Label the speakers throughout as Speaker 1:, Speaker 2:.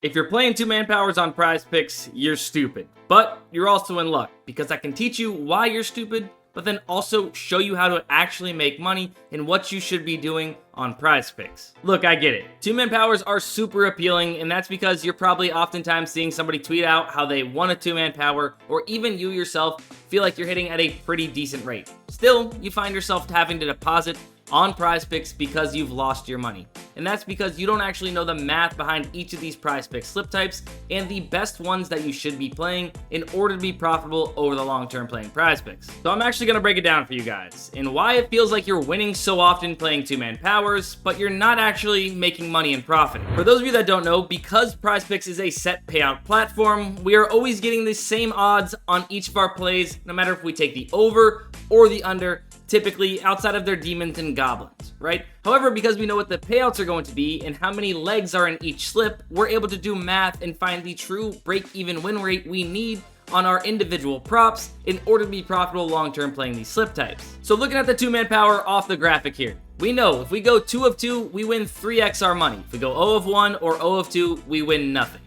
Speaker 1: If you're playing two-man powers on PrizePicks, you're stupid. But you're also in luck, because I can teach you why you're stupid, but then also show you how to actually make money and what you should be doing on PrizePicks. Look, I get it. Two-man powers are super appealing, and that's because you're probably oftentimes seeing somebody tweet out how they won a two-man power, or even you yourself feel like you're hitting at a pretty decent rate. Still, you find yourself having to deposit on PrizePicks because you've lost your money. And that's because you don't actually know the math behind each of these PrizePicks slip types and the best ones that you should be playing in order to be profitable over the long term playing PrizePicks. So I'm actually going to break it down for you guys and why it feels like you're winning so often playing two-man powers, but you're not actually making money and profiting. For those of you that don't know, because PrizePicks is a set payout platform, we are always getting the same odds on each of our plays, no matter if we take the over or the under, typically outside of their demons and goblins, right? However, because we know what the payouts are going to be and how many legs are in each slip, we're able to do math and find the true break-even win rate we need on our individual props in order to be profitable long-term playing these slip types. So looking at the two-man power off the graphic here, we know if we go 2 of 2, we win 3x our money. If we go 0 of 1 or 0 of 2, we win nothing.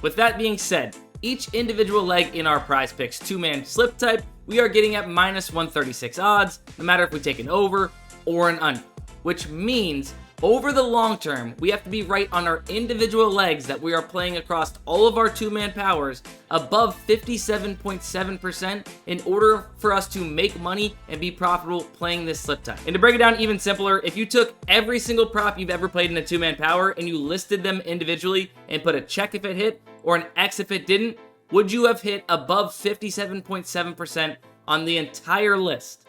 Speaker 1: With that being said, each individual leg in our PrizePicks two-man slip type, we are getting at minus 136 odds, no matter if we take an over or an under, which means over the long term, we have to be right on our individual legs that we are playing across all of our two-man powers above 57.7% in order for us to make money and be profitable playing this slip type. And to break it down even simpler, if you took every single prop you've ever played in a two-man power and you listed them individually and put a check if it hit or an X if it didn't, would you have hit above 57.7% on the entire list?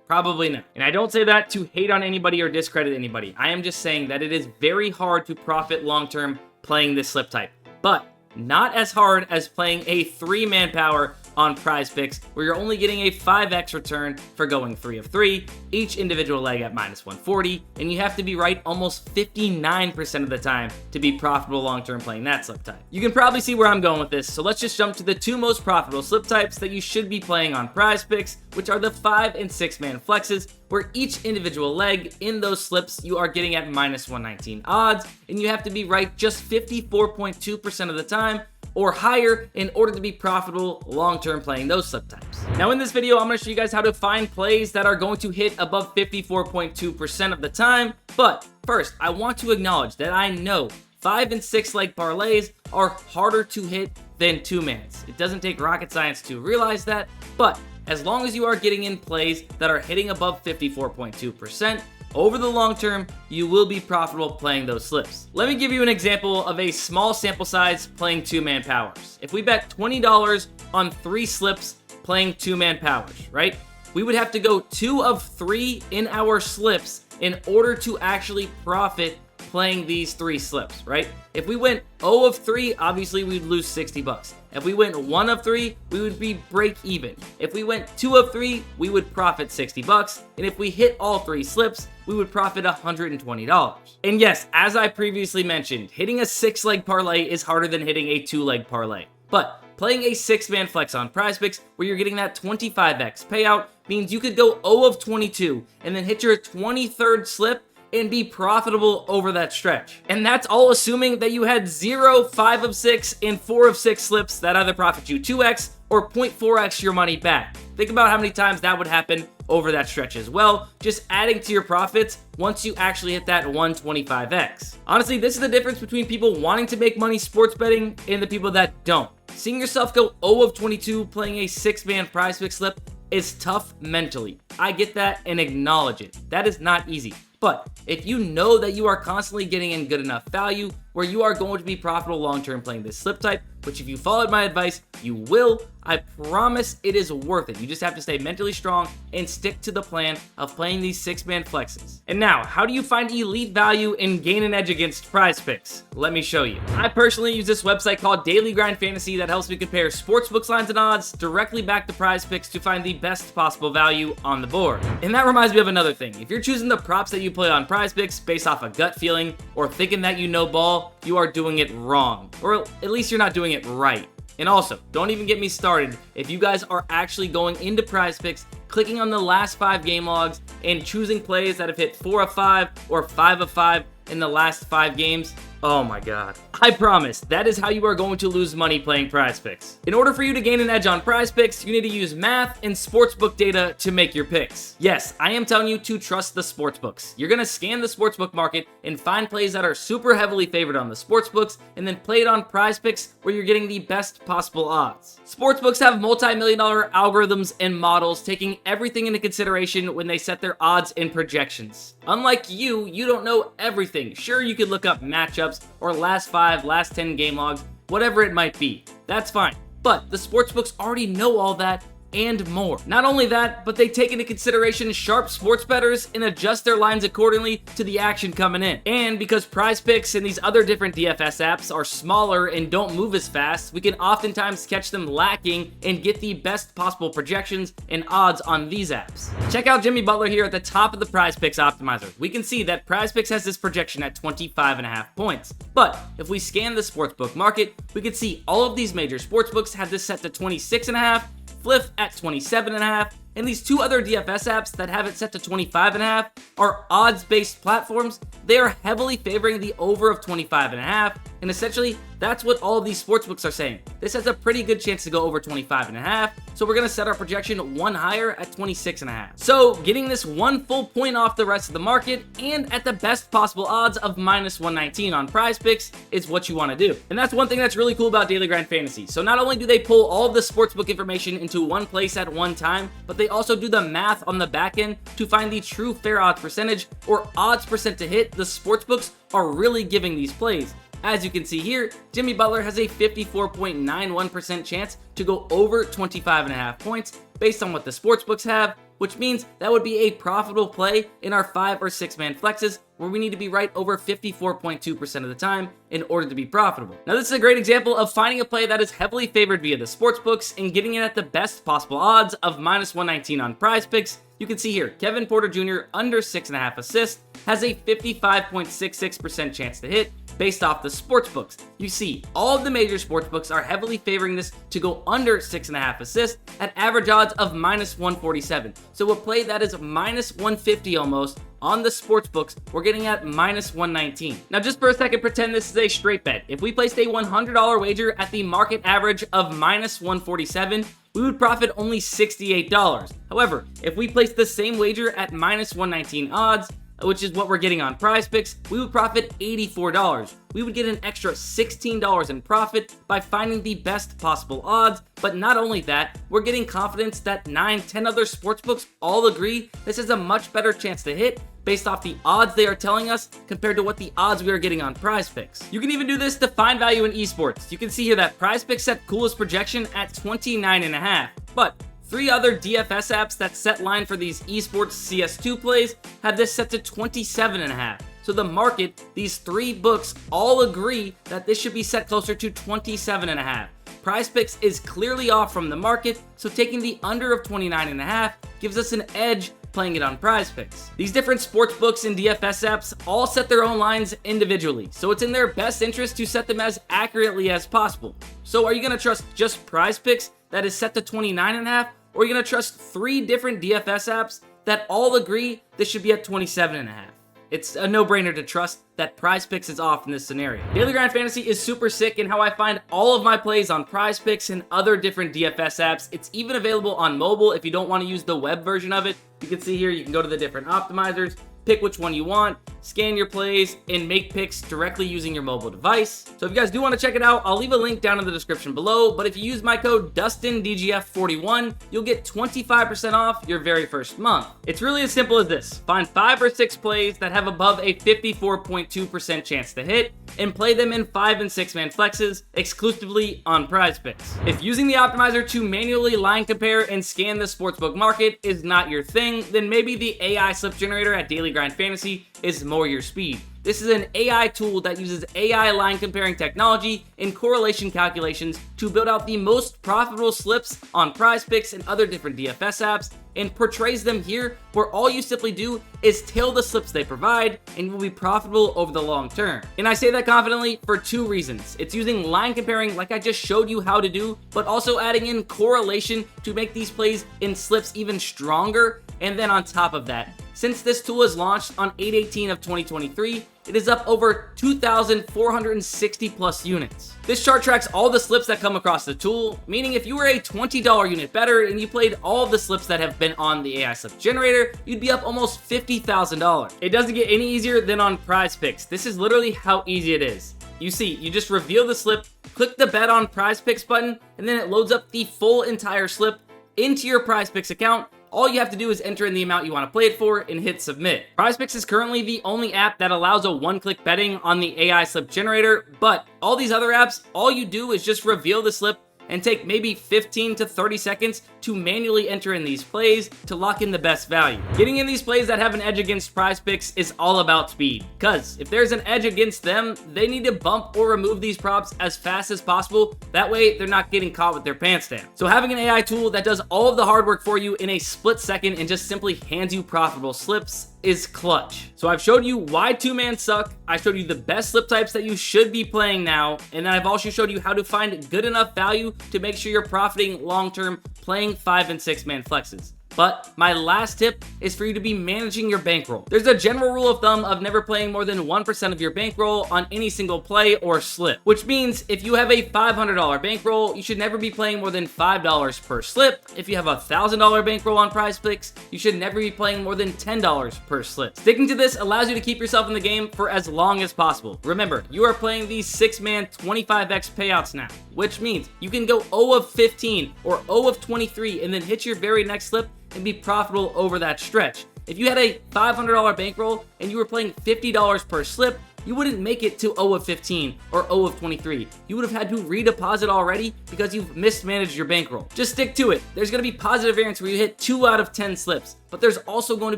Speaker 1: Probably not. And I don't say that to hate on anybody or discredit anybody. I am just saying that it is very hard to profit long-term playing this slip type, but not as hard as playing a three-man power on PrizePicks, where you're only getting a 5x return for going 3 of 3, each individual leg at minus 140, and you have to be right almost 59% of the time to be profitable long-term playing that slip type. You can probably see where I'm going with this, so let's just jump to the two most profitable slip types that you should be playing on PrizePicks, which are the 5 and 6-man flexes, where each individual leg in those slips you are getting at minus 119 odds, and you have to be right just 54.2% of the time or higher in order to be profitable long-term playing those slip types. Now in this video, I'm going to show you guys how to find plays that are going to hit above 54.2% of the time, but first, I want to acknowledge that I know 5 and 6 leg parlays are harder to hit than two-mans. It doesn't take rocket science to realize that, but as long as you are getting in plays that are hitting above 54.2%, over the long term, you will be profitable playing those slips. Let me give you an example of a small sample size playing two-man powers. If we bet $20 on 3 slips playing two-man powers, right? We would have to go 2 of 3 in our slips in order to actually profit playing these 3 slips, right? If we went 0 of 3, obviously we'd lose 60 bucks. If we went 1 of 3, we would be break even. If we went 2 of 3, we would profit 60 bucks. And if we hit all 3 slips, we would profit $120. And yes, as I previously mentioned, hitting a 6-leg parlay is harder than hitting a 2-leg parlay. But playing a 6-man flex on PrizePicks, where you're getting that 25x payout, means you could go 0 of 22 and then hit your 23rd slip and be profitable over that stretch. And that's all assuming that you had 0, 5 of 6, and 4 of 6 slips that either profit you 2x or 0.4x your money back. Think about how many times that would happen over that stretch as well, just adding to your profits once you actually hit that 125x. Honestly, this is the difference between people wanting to make money sports betting and the people that don't. Seeing yourself go 0 of 22 playing a 6-man PrizePicks slip is tough mentally. I get that and acknowledge it. That is not easy. But if you know that you are constantly getting in good enough value where you are going to be profitable long-term playing this slip type, which if you followed my advice, you will, I promise it is worth it. You just have to stay mentally strong and stick to the plan of playing these 6-man flexes. And now, how do you find elite value and gain an edge against PrizePicks? Let me show you. I personally use this website called Daily Grind Fantasy that helps me compare sportsbooks lines and odds directly back to PrizePicks to find the best possible value on the board. And that reminds me of another thing. If you're choosing the props that you play on PrizePicks based off a gut feeling or thinking that you know ball, you are doing it wrong. Or at least you're not doing it right. And also, don't even get me started if you guys are actually going into PrizePicks, clicking on the last 5 game logs, and choosing plays that have hit 4 of 5 or 5 of 5 in the last 5 games. Oh my god. I promise, that is how you are going to lose money playing PrizePicks. In order for you to gain an edge on PrizePicks, you need to use math and sportsbook data to make your picks. Yes, I am telling you to trust the sportsbooks. You're gonna scan the sportsbook market and find plays that are super heavily favored on the sportsbooks, and then play it on PrizePicks where you're getting the best possible odds. Sportsbooks have multi-million-dollar algorithms and models taking everything into consideration when they set their odds and projections. Unlike you don't know everything. Sure, you could look up matchups or last 5, last 10 game logs, whatever it might be. That's fine. But the sportsbooks already know all that and more. Not only that, but they take into consideration sharp sports bettors and adjust their lines accordingly to the action coming in. And because PrizePicks and these other different DFS apps are smaller and don't move as fast, we can oftentimes catch them lacking and get the best possible projections and odds on these apps. Check out Jimmy Butler here at the top of the PrizePicks optimizer. We can see that PrizePicks has this projection at 25.5 points. But if we scan the sportsbook market, we can see all of these major sportsbooks have this set to 26.5, Flip at 27.5, and these two other DFS apps that have it set to 25.5 are odds-based platforms. They are heavily favoring the over of 25.5, and essentially that's what all of these sportsbooks are saying. This has a pretty good chance to go over 25.5, so we're gonna set our projection one higher at 26.5. So getting this one full point off the rest of the market and at the best possible odds of -119 on PrizePicks is what you wanna do. And that's one thing that's really cool about Daily Grind Fantasy. So not only do they pull all of the sportsbook information into one place at one time, but they also do the math on the back end to find the true fair odds percentage or odds percent to hit the sportsbooks are really giving these plays. As you can see here, Jimmy Butler has a 54.91% chance to go over 25.5 points based on what the sportsbooks have, which means that would be a profitable play in our 5 or 6 man flexes, where we need to be right over 54.2% of the time in order to be profitable. Now this is a great example of finding a play that is heavily favored via the sportsbooks and getting it at the best possible odds of -119 on PrizePicks. You can see here, Kevin Porter Jr. under 6.5 assists has a 55.66% chance to hit based off the sportsbooks. You see, all of the major sportsbooks are heavily favoring this to go under 6.5 assists at average odds of -147. So a play that is -150 almost on the sportsbooks, we're getting at -119. Now just for a second, pretend this is a straight bet. If we placed a $100 wager at the market average of -147, we would profit only $68. However, if we placed the same wager at -119 odds, which is what we're getting on PrizePicks, we would profit $84. We would get an extra $16 in profit by finding the best possible odds. But not only that, we're getting confidence that 9-10 other sportsbooks all agree this is a much better chance to hit based off the odds they are telling us compared to what the odds we are getting on PrizePicks. You can even do this to find value in esports. You can see here that PrizePicks set coolest projection at 29.5, but 3 other DFS apps that set line for these esports CS2 plays have this set to 27.5. So the market, these 3 books all agree that this should be set closer to 27.5. PrizePicks is clearly off from the market, so taking the under of 29.5 gives us an edge playing it on PrizePicks. These different sports books and DFS apps all set their own lines individually, so it's in their best interest to set them as accurately as possible. So are you going to trust just PrizePicks that is set to 29.5, or are you going to trust 3 different DFS apps that all agree this should be at 27.5? It's a no-brainer to trust that PrizePicks is off in this scenario. Daily Grind Fantasy is super sick in how I find all of my plays on PrizePicks and other different DFS apps. It's even available on mobile if you don't want to use the web version of it. You can see here, you can go to the different optimizers, pick which one you want, scan your plays, and make picks directly using your mobile device. So if you guys do want to check it out, I'll leave a link down in the description below, but if you use my code DustinDGF41, you'll get 25% off your very first month. It's really as simple as this. Find 5 or 6 plays that have above a 54.2% chance to hit, and play them in 5 and 6 man flexes exclusively on PrizePicks. If using the optimizer to manually line compare and scan the sportsbook market is not your thing, then maybe the AI slip generator at Daily Grind Fantasy is more your speed. This is an AI tool that uses AI line comparing technology and correlation calculations to build out the most profitable slips on PrizePicks and other different DFS apps, and portrays them here where all you simply do is tail the slips they provide and you will be profitable over the long term. And I say that confidently for 2 reasons. It's using line comparing like I just showed you how to do, but also adding in correlation to make these plays in slips even stronger. And then on top of that, since this tool was launched on 8/18 of 2023, it is up over 2,460 plus units. This chart tracks all the slips that come across the tool, meaning if you were a $20 unit bettor and you played all of the slips that have been on the AI slip generator, you'd be up almost $50,000. It doesn't get any easier than on PrizePicks. This is literally how easy it is. You see, you just reveal the slip, click the bet on PrizePicks button, and then it loads up the full entire slip into your PrizePicks account. All you have to do is enter in the amount you want to play it for and hit submit. PrizePicks is currently the only app that allows a one-click betting on the AI slip generator, but all these other apps, all you do is just reveal the slip and take maybe 15 to 30 seconds to manually enter in these plays to lock in the best value. Getting in these plays that have an edge against PrizePicks is all about speed, because if there's an edge against them, they need to bump or remove these props as fast as possible. That way, they're not getting caught with their pants down. So having an AI tool that does all of the hard work for you in a split second and just simply hands you profitable slips is clutch. So I've showed you why two-man suck, I showed you the best slip types that you should be playing now, and then I've also showed you how to find good enough value to make sure you're profiting long-term playing 5 and 6-man flexes. But my last tip is for you to be managing your bankroll. There's a general rule of thumb of never playing more than 1% of your bankroll on any single play or slip, which means if you have a $500 bankroll, you should never be playing more than $5 per slip. If you have a $1,000 bankroll on PrizePicks, you should never be playing more than $10 per slip. Sticking to this allows you to keep yourself in the game for as long as possible. Remember, you are playing these 6-man 25x payouts now, which means you can go 0 of 15 or 0 of 23 and then hit your very next slip and be profitable over that stretch. If you had a $500 bankroll and you were playing $50 per slip, you wouldn't make it to 0 of 15 or 0 of 23. You would have had to redeposit already because you've mismanaged your bankroll. Just stick to it. There's going to be positive variance where you hit 2 out of 10 slips, but there's also going to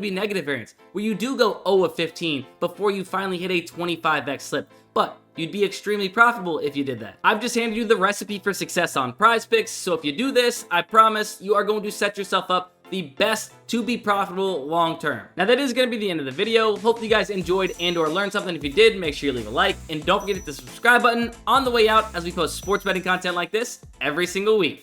Speaker 1: be negative variance where you do go 0 of 15 before you finally hit a 25x slip. But you'd be extremely profitable if you did that. I've just handed you the recipe for success on PrizePicks, so if you do this, I promise you are going to set yourself up the best to be profitable long term. Now that is going to be the end of the video. Hope you guys enjoyed and or learned something. If you did, make sure you leave a like and don't forget to hit the subscribe button on the way out as we post sports betting content like this every single week.